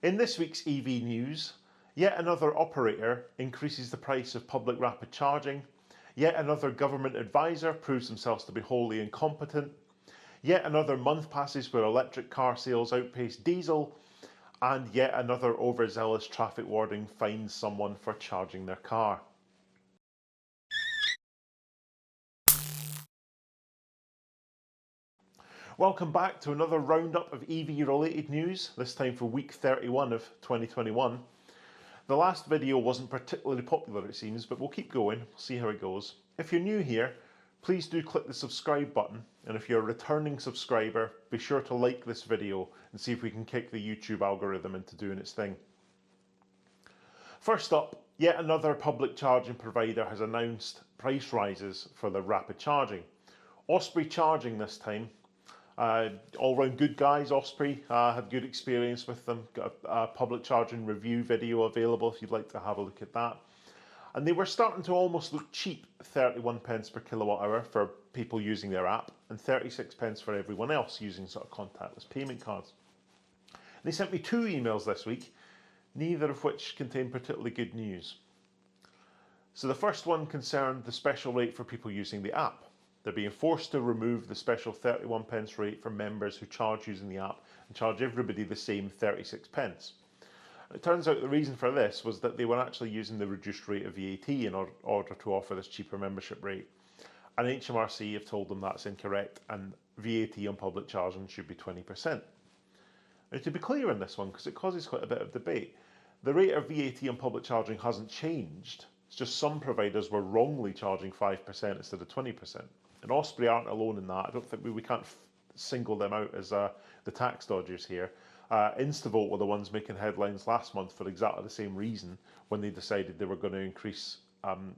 In this week's EV news, yet another operator increases the price of public rapid charging, yet another government advisor proves themselves to be wholly incompetent, yet another month passes where electric car sales outpace diesel, and yet another overzealous traffic warden fines someone for charging their car. Welcome back to another roundup of EV related news, this time for week 31 of 2021. The last video wasn't particularly popular it seems, but we'll keep going, see how it goes. If you're new here, please do click the subscribe button, and if you're a returning subscriber, be sure to like this video and see if we can kick the YouTube algorithm into doing its thing. First up, yet another public charging provider has announced price rises for their rapid charging. Osprey Charging this time. All round good guys, Osprey. Had good experience with them. Got a public charging review video available if you'd like to have a look at that. And they were starting to almost look cheap, 31 pence per kilowatt hour for people using their app and 36 pence for everyone else using sort of contactless payment cards. And they sent me 2 emails this week, neither of which contain particularly good news. So the first one concerned the special rate for people using the app. They're being forced to remove the special 31 pence rate for members who charge using the app and charge everybody the same 36 pence. It turns out the reason for this was that they were actually using the reduced rate of VAT in order to offer this cheaper membership rate. And HMRC have told them that's incorrect and VAT on public charging should be 20%. Now to be clear on this one, because it causes quite a bit of debate, the rate of VAT on public charging hasn't changed. It's just some providers were wrongly charging 5% instead of 20%. And Osprey aren't alone in that. I don't think we can't single them out as the tax dodgers here. Instavolt were the ones making headlines last month for exactly the same reason when they decided they were going to increase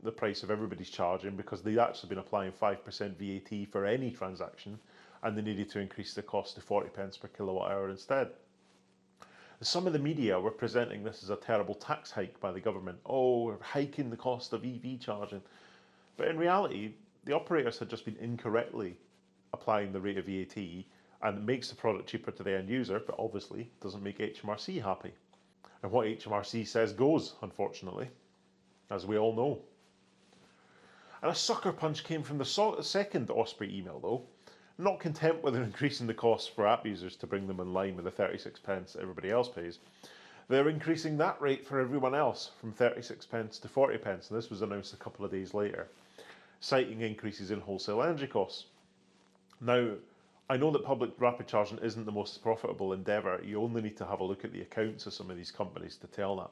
the price of everybody's charging because they'd actually been applying 5% VAT for any transaction and they needed to increase the cost to 40 pence per kilowatt hour instead. Some of the media were presenting this as a terrible tax hike by the government. Oh, we're hiking the cost of EV charging. But in reality, the operators had just been incorrectly applying the rate of VAT, and it makes the product cheaper to the end user, but obviously doesn't make HMRC happy. And what HMRC says goes, unfortunately, as we all know. And a sucker punch came from the second Osprey email though. Not content with increasing the costs for app users to bring them in line with the 36 pence everybody else pays, they're increasing that rate for everyone else from 36 pence to 40 pence, and this was announced a couple of days later, citing increases in wholesale energy costs. Now, I know that public rapid charging isn't the most profitable endeavour. You only need to have a look at the accounts of some of these companies to tell that.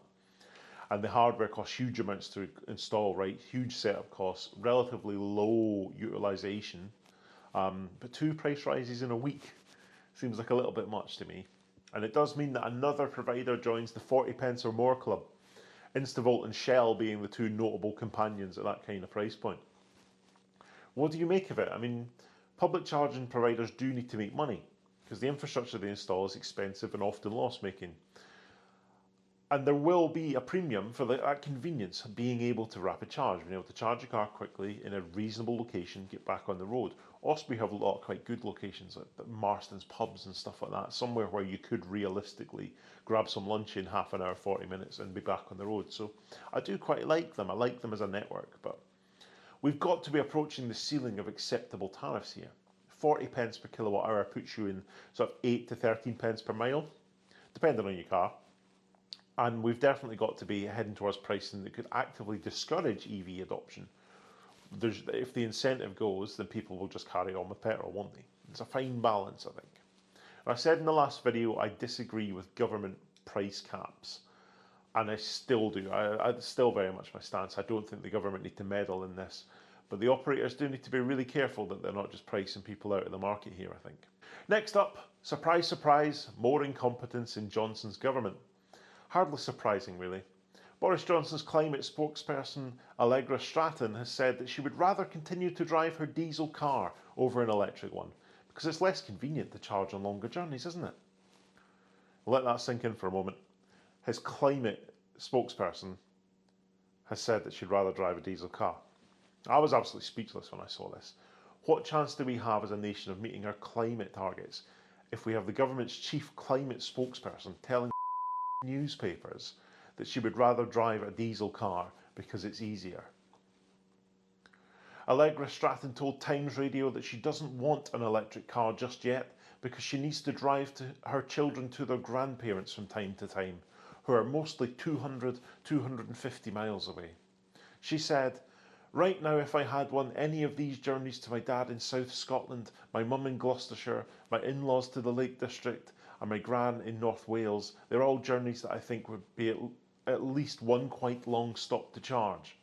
And the hardware costs huge amounts to install, right? Huge setup costs, relatively low utilisation. But 2 price rises in a week seems like a little bit much to me. And it does mean that another provider joins the 40 pence or more club. Instavolt and Shell being the 2 notable companions at that kind of price point. What do you make of it? I mean, public charging providers do need to make money because the infrastructure they install is expensive and often loss-making. And there will be a premium for that convenience of being able to rapid charge, being able to charge your car quickly in a reasonable location, get back on the road. Osprey have a lot of quite good locations like Marston's pubs and stuff like that, somewhere where you could realistically grab some lunch in half an hour, 40 minutes and be back on the road. So I do quite like them. I like them as a network, but we've got to be approaching the ceiling of acceptable tariffs here. 40 pence per kilowatt hour puts you in sort of 8 to 13 pence per mile, depending on your car. And we've definitely got to be heading towards pricing that could actively discourage EV adoption. If the incentive goes, then people will just carry on with petrol, won't they? It's a fine balance, I think. And I said in the last video, I disagree with government price caps. And I still do. It's still very much my stance. I don't think the government need to meddle in this. But the operators do need to be really careful that they're not just pricing people out of the market here, I think. Next up, surprise, surprise, more incompetence in Johnson's government. Hardly surprising, really. Boris Johnson's climate spokesperson, Allegra Stratton, has said that she would rather continue to drive her diesel car over an electric one because it's less convenient to charge on longer journeys, isn't it? Let that sink in for a moment. His climate spokesperson has said that she'd rather drive a diesel car. I was absolutely speechless when I saw this. What chance do we have as a nation of meeting our climate targets if we have the government's chief climate spokesperson telling newspapers that she would rather drive a diesel car because it's easier. Allegra Stratton told Times Radio that she doesn't want an electric car just yet because she needs to drive her children to their grandparents from time to time, who are mostly 200–250 miles away. She said, "Right now, if I had one, any of these journeys to my dad in South Scotland, my mum in Gloucestershire, my in-laws to the Lake District, and my gran in North Wales, they're all journeys that I think would be at least one quite long stop to charge.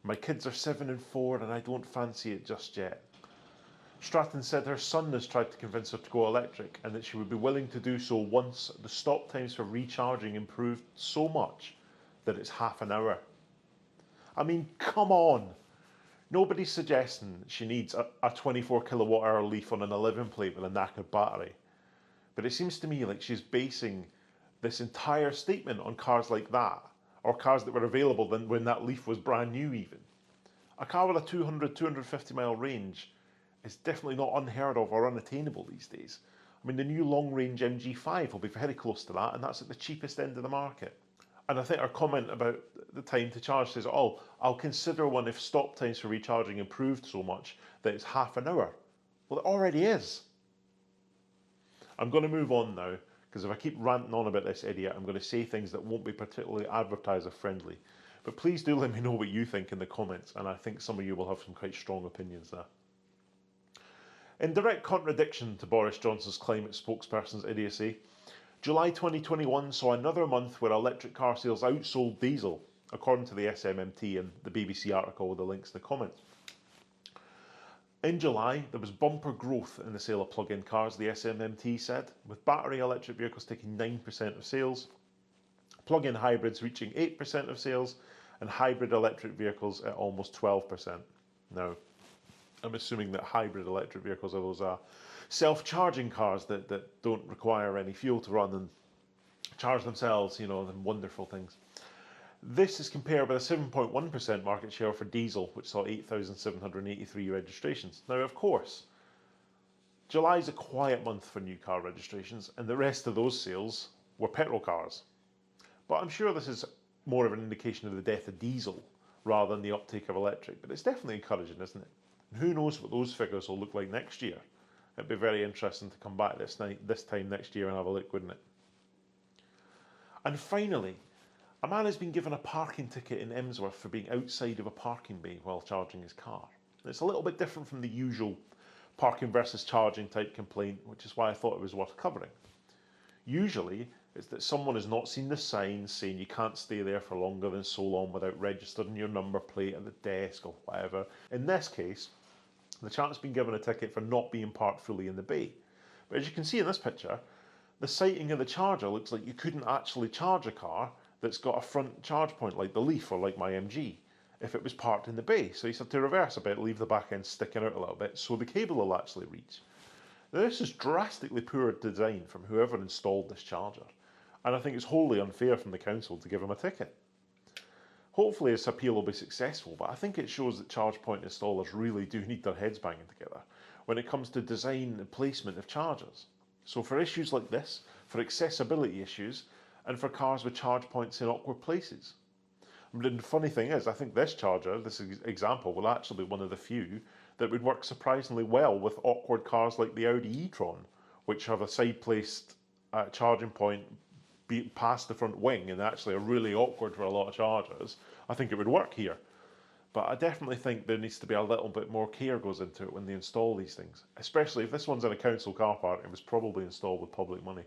My kids are 7 and 4 and I don't fancy it just yet." Stratton said her son has tried to convince her to go electric and that she would be willing to do so once the stop times for recharging improved so much that it's half an hour. I mean, come on! Nobody's suggesting she needs a 24 kilowatt hour Leaf on an 11 plate with a knackered battery. But it seems to me like she's basing this entire statement on cars like that, or cars that were available when that Leaf was brand new even. A car with a 200–250 mile range is definitely not unheard of or unattainable these days. I mean, the new long-range MG5 will be very close to that, and that's at the cheapest end of the market. And I think our comment about the time to charge says, "Oh, I'll consider one if stop times for recharging improved so much that it's half an hour." Well, it already is. I'm going to move on now, because if I keep ranting on about this idiot, I'm going to say things that won't be particularly advertiser friendly. But please do let me know what you think in the comments, and I think some of you will have some quite strong opinions there. In direct contradiction to Boris Johnson's climate spokesperson's idiocy, July 2021 saw another month where electric car sales outsold diesel, according to the SMMT and the BBC article with the links in the comments. In July, there was bumper growth in the sale of plug-in cars, the SMMT said, with battery electric vehicles taking 9% of sales, plug-in hybrids reaching 8% of sales, and hybrid electric vehicles at almost 12%. Now, I'm assuming that hybrid electric vehicles are those self-charging cars that don't require any fuel to run and charge themselves, you know, them wonderful things. This is compared with a 7.1% market share for diesel, which saw 8,783 registrations. Now, of course, July is a quiet month for new car registrations, and the rest of those sales were petrol cars. But I'm sure this is more of an indication of the death of diesel rather than the uptake of electric. But it's definitely encouraging, isn't it? And who knows what those figures will look like next year? It'd be very interesting to come back this time next year and have a look, wouldn't it? And finally, a man has been given a parking ticket in Emsworth for being outside of a parking bay while charging his car. It's a little bit different from the usual parking versus charging type complaint, which is why I thought it was worth covering. Usually, it's that someone has not seen the signs saying you can't stay there for longer than so long without registering your number plate at the desk or whatever. In this case, the chap's been given a ticket for not being parked fully in the bay. But as you can see in this picture, the sighting of the charger looks like you couldn't actually charge a car that's got a front charge point like the Leaf or like my MG if it was parked in the bay. So you have to reverse a bit, leave the back end sticking out a little bit so the cable will actually reach. Now, this is drastically poor design from whoever installed this charger, and I think it's wholly unfair from the council to give him a ticket. Hopefully this appeal will be successful, but I think it shows that charge point installers really do need their heads banging together when it comes to design and placement of chargers. So for issues like this, for accessibility issues, and for cars with charge points in awkward places. But the funny thing is, I think this charger, this example, will actually be one of the few that would work surprisingly well with awkward cars like the Audi e-tron, which have a side-placed charging point past the front wing and actually are really awkward for a lot of chargers. I think it would work here. But I definitely think there needs to be a little bit more care goes into it when they install these things. Especially if this one's in a council car park, it was probably installed with public money.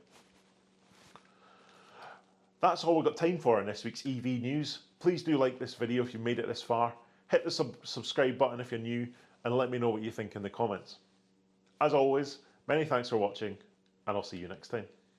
That's all we've got time for in this week's EV news. Please do like this video if you've made it this far. Hit the subscribe button if you're new, and let me know what you think in the comments. As always, many thanks for watching, and I'll see you next time.